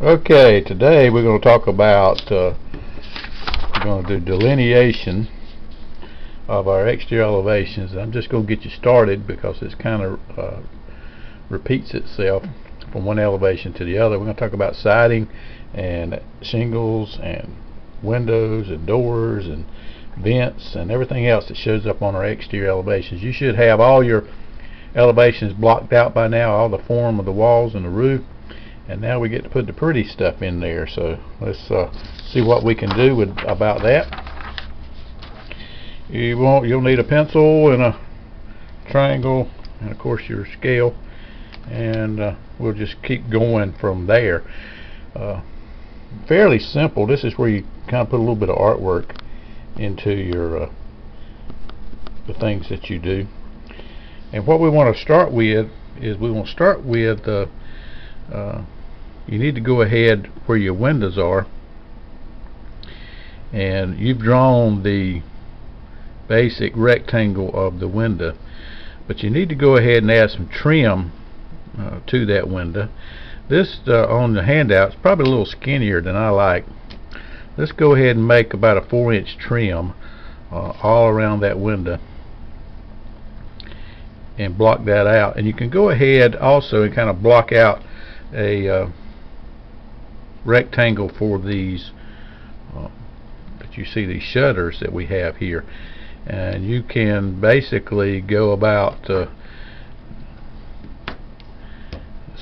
Okay, today we're going to talk about we're going to do delineation of our exterior elevations. I'm just going to get you started because it's kind of repeats itself from one elevation to the other. We're going to talk about siding and shingles and windows and doors and vents and everything else that shows up on our exterior elevations. You should have all your elevations blocked out by now, all the form of the walls and the roof. And now we get to put the pretty stuff in there. So let's see what we can do about that. You'll need a pencil and a triangle and of course your scale, and we'll just keep going from there. Fairly simple. This is where you kind of put a little bit of artwork into your the things that you do. And what we want to start with is you need to go ahead where your windows are, and you've drawn the basic rectangle of the window, but you need to go ahead and add some trim to that window. This on the handout is probably a little skinnier than I like. Let's go ahead and make about a 4-inch trim all around that window and block that out. And you can go ahead also and kind of block out a rectangle for these that you see, these shutters that we have here, and you can basically go about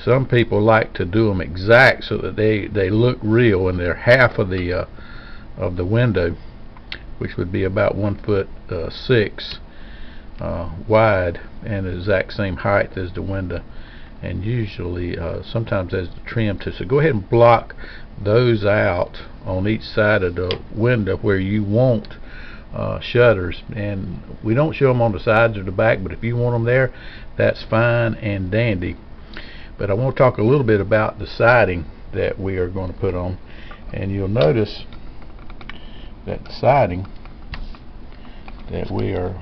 some people like to do them exact so that they look real, and they're half of the window, which would be about 1'6" wide and the exact same height as the window, and usually sometimes there's the trim too. So go ahead and block those out on each side of the window where you want shutters, and we don't show them on the sides or the back, but if you want them there, that's fine and dandy. But I want to talk a little bit about the siding that we are going to put on, and you'll notice that the siding that we are,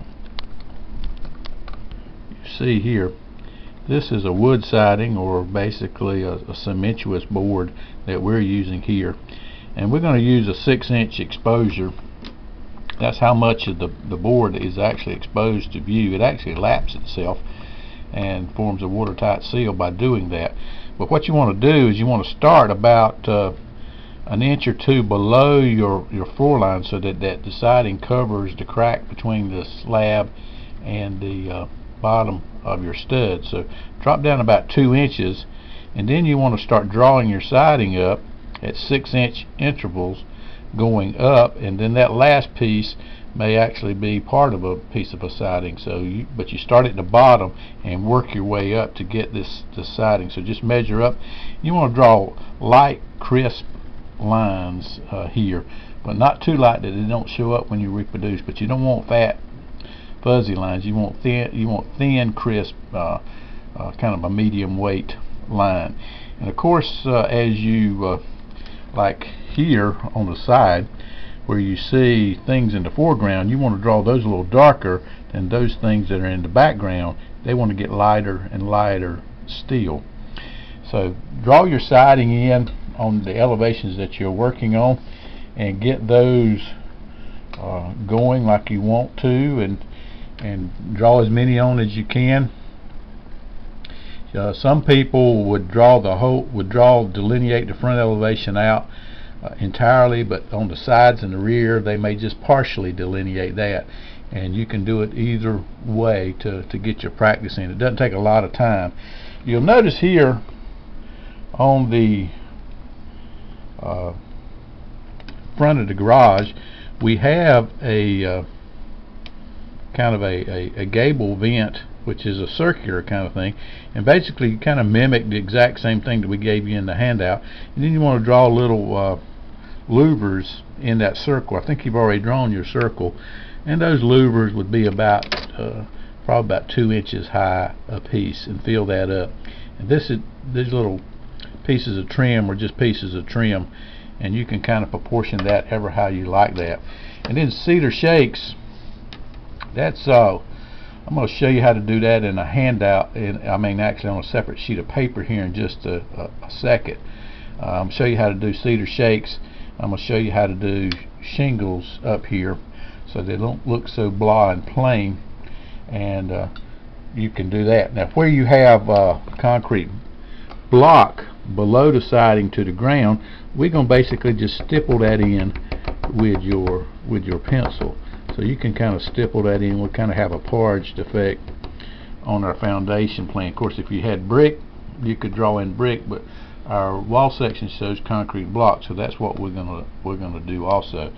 you see here, this is a wood siding, or basically a cementous board that we're using here, and we're going to use a 6-inch exposure. That's how much of the board is actually exposed to view. It actually laps itself and forms a watertight seal by doing that. But what you want to do is you want to start about an inch or two below your floor line, so that the siding covers the crack between the slab and the bottom of your stud. So drop down about 2 inches, and then you want to start drawing your siding up at 6-inch intervals going up, and then that last piece may actually be part of a piece of a siding. So but you start at the bottom and work your way up to get this siding. So just measure up. You want to draw light, crisp lines here, but not too light that they don't show up when you reproduce. But you don't want fat, fuzzy lines. You want thin, crisp, kind of a medium weight line. And of course, as you like here on the side where you see things in the foreground, you want to draw those a little darker than those things that are in the background. They want to get lighter and lighter still. So draw your siding in on the elevations that you're working on, and get those going like you want to, and draw as many on as you can. Some people would delineate the front elevation out entirely, but on the sides and the rear they may just partially delineate that, and you can do it either way to get your practice in. It doesn't take a lot of time. You'll notice here on the front of the garage we have a kind of a gable vent, which is a circular kind of thing, and basically you kind of mimic the exact same thing that we gave you in the handout. And then you want to draw little louvers in that circle. I think you've already drawn your circle, and those louvers would be about probably about 2 inches high a piece, and fill that up. And these little pieces of trim are just pieces of trim, and you can kind of proportion that ever how you like that. And then cedar shakes, that's I'm going to show you how to do that in a handout, I mean actually on a separate sheet of paper here in just a second. I'm going to show you how to do cedar shakes. I'm going to show you how to do shingles up here so they don't look so blah and plain, and you can do that. Now where you have concrete block below the siding to the ground, we're going to basically just stipple that in with your pencil. So you can kind of stipple that in. We'll kind of have a porridged effect on our foundation plan. Of course, if you had brick, you could draw in brick, but our wall section shows concrete block, so that's what we're gonna do also.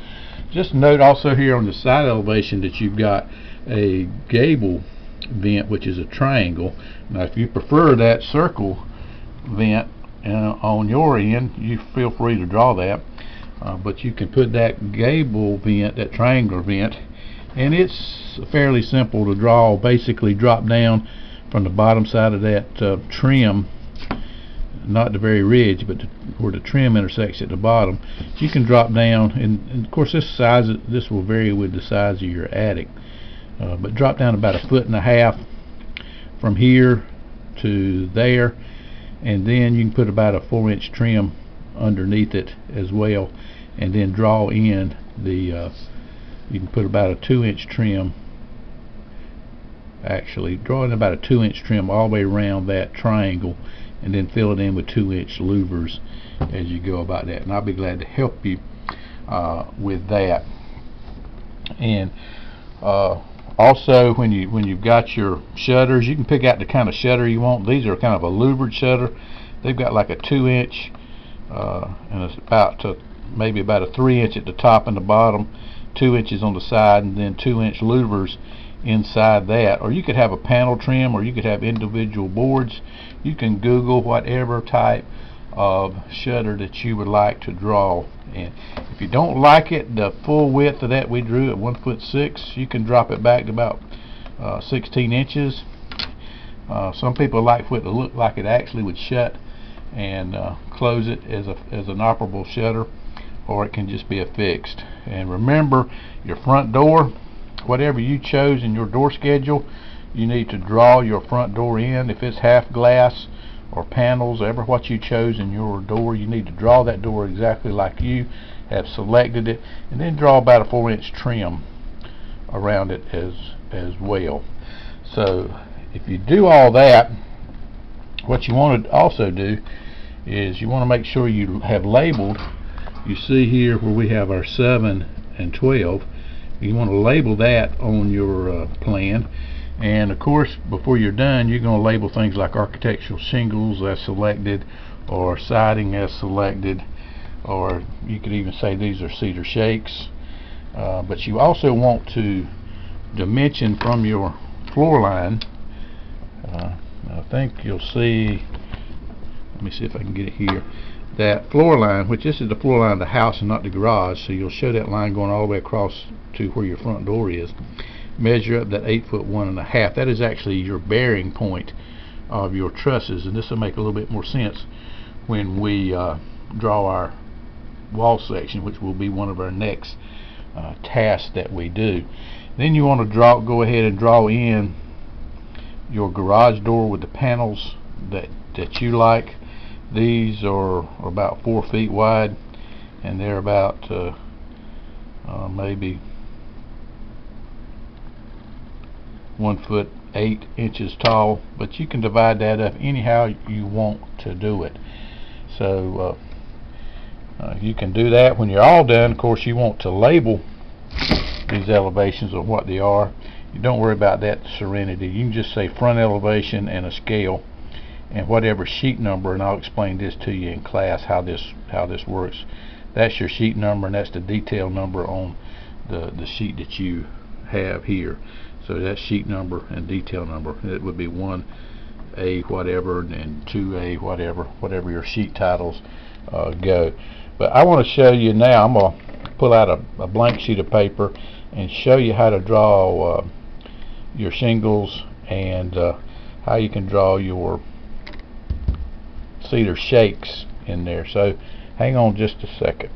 Just note also here on the side elevation that you've got a gable vent, which is a triangle. Now if you prefer that circle vent on your end, you feel free to draw that, but you can put that gable vent, that triangular vent, and it's fairly simple to draw. Basically drop down from the bottom side of that trim, not the very ridge, but where the trim intersects at the bottom. You can drop down, and of course this will vary with the size of your attic, but drop down about 1.5 feet from here to there, and then you can put about a 4-inch trim underneath it as well, and then draw in the you can put about a 2-inch trim, actually draw in about a 2-inch trim all the way around that triangle, and then fill it in with 2-inch louvers as you go about that. And I'll be glad to help you with that. And also when you've got your shutters, you can pick out the kind of shutter you want. These are kind of a louvered shutter. They've got like a 2-inch and it's about maybe about a 3-inch at the top and the bottom, 2 inches on the side, and then 2-inch louvers inside that. Or you could have a panel trim, or you could have individual boards. You can Google whatever type of shutter that you would like to draw, and if you don't like it the full width of that we drew at 1'6", you can drop it back to about 16 inches. Some people like for it to look like it actually would shut and close it as an operable shutter, or it can just be affixed. And remember, your front door, whatever you chose in your door schedule, you need to draw your front door in. If it's half glass or panels, ever what you chose in your door, you need to draw that door exactly like you have selected it, and then draw about a 4-inch trim around it as well. So if you do all that, what you want to also do is you want to make sure you have labeled. You see here where we have our 7 and 12, you want to label that on your plan. And of course, before you're done, you're going to label things like architectural shingles as selected, or siding as selected, or you could even say these are cedar shakes. But you also want to dimension from your floor line. I think you'll see, let me see if I can get it here, that floor line, which this is the floor line of the house and not the garage, so you'll show that line going all the way across to where your front door is. Measure up that 8'1½". That is actually your bearing point of your trusses, and this will make a little bit more sense when we draw our wall section, which will be one of our next tasks that we do. Then you want to go ahead and draw in your garage door with the panels that you like. These are about 4 feet wide, and they're about maybe 1'8" tall, but you can divide that up anyhow you want to do it. So you can do that. When you're all done, of course, you want to label these elevations of what they are. You don't worry about that serenity. You can just say front elevation and a scale and whatever sheet number, and I'll explain this to you in class how this works. That's your sheet number, and that's the detail number on the sheet that you have here. So that's sheet number and detail number. It would be 1A whatever and 2A whatever your sheet titles go. But I want to show you now, I'm going to pull out a blank sheet of paper and show you how to draw your shingles, and how you can draw your cedar shakes in there. So hang on just a second.